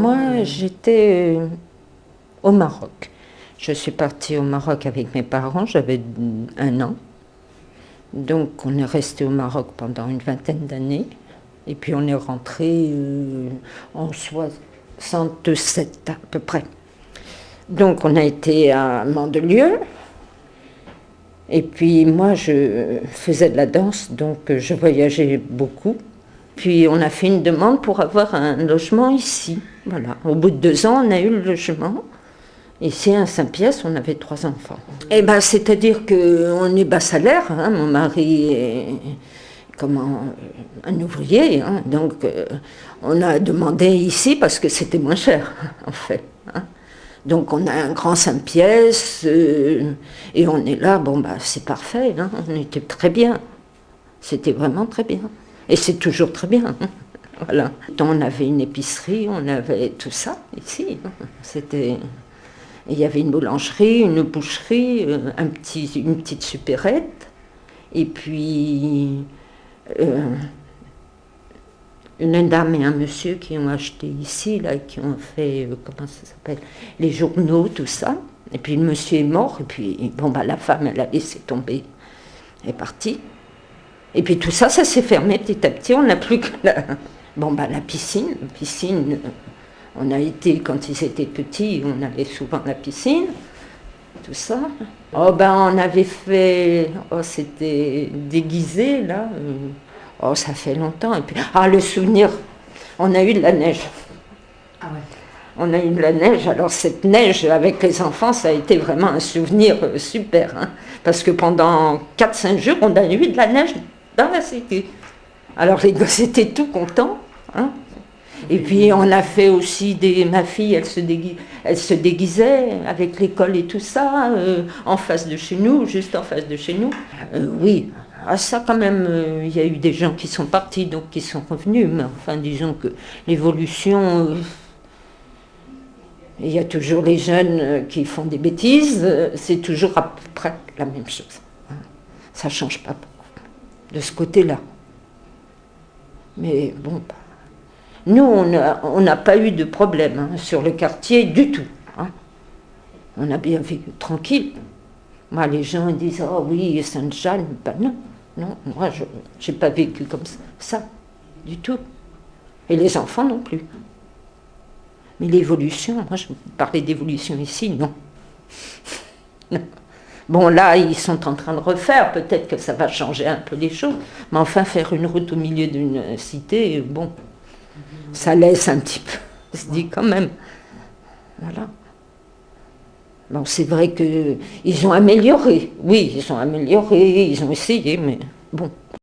moi, j'étais au Maroc. Je suis partie au Maroc avec mes parents, j'avais 1 an. Donc on est resté au Maroc pendant une vingtaine d'années. Et puis on est rentré en 67 à peu près. Donc on a été à Mandelieu. Et puis moi je faisais de la danse, donc je voyageais beaucoup. Puis on a fait une demande pour avoir un logement ici. Voilà. Au bout de 2 ans, on a eu le logement. Ici, à Saint-Pièce, on avait 3 enfants. Et ben, c'est-à-dire qu'on est bas salaire. Hein. Mon mari est un ouvrier. Hein. Donc, on a demandé ici parce que c'était moins cher, en fait. Hein. Donc, on a un grand Saint-Pièce et on est là. Bon, bah, c'est parfait. Hein. On était très bien. C'était vraiment très bien. Et c'est toujours très bien. Hein. Voilà. On avait une épicerie, on avait tout ça ici. Hein. C'était... Il y avait une boulangerie, une boucherie, une petite supérette, et puis une dame et un monsieur qui ont acheté ici, là, qui ont fait, comment ça s'appelle, les journaux, tout ça. Et puis le monsieur est mort, et puis bon, bah, la femme, elle a laissé tomber, elle est partie. Et puis tout ça, ça s'est fermé petit à petit, on n'a plus que la piscine. On a été, quand ils étaient petits, on allait souvent à la piscine, tout ça. Oh ben on avait fait, c'était déguisé là, ça fait longtemps. Et puis, le souvenir, on a eu de la neige. Ah ouais. On a eu de la neige, alors cette neige avec les enfants, ça a été vraiment un souvenir super. Hein, parce que pendant 4-5 jours, on a eu de la neige dans la cité. Alors les gosses étaient tout contents. Hein. Et puis on a fait aussi ma fille, elle se déguisait avec l'école et tout ça, en face de chez nous, juste en face de chez nous. Oui, ça quand même, il y a eu des gens qui sont partis, donc qui sont revenus, mais enfin disons que l'évolution, il y a toujours les jeunes qui font des bêtises, c'est toujours à peu près la même chose. Ça ne change pas beaucoup de ce côté-là. Mais bon... Nous, on n'a pas eu de problème hein, sur le quartier du tout. Hein. On a bien vécu tranquille. Moi, les gens disent « Oh oui, Sainte-Jeanne », ben non, moi, je n'ai pas vécu comme ça, du tout. Et les enfants non plus. Mais l'évolution, moi, je parlais d'évolution ici, non. Non. Bon, là, ils sont en train de refaire, peut-être que ça va changer un peu les choses, mais enfin, faire une route au milieu d'une cité, bon... Ça laisse un petit peu, on se dit quand même. Voilà. Bon, c'est vrai qu'ils ont amélioré. Oui, ils ont amélioré, ils ont essayé, mais bon.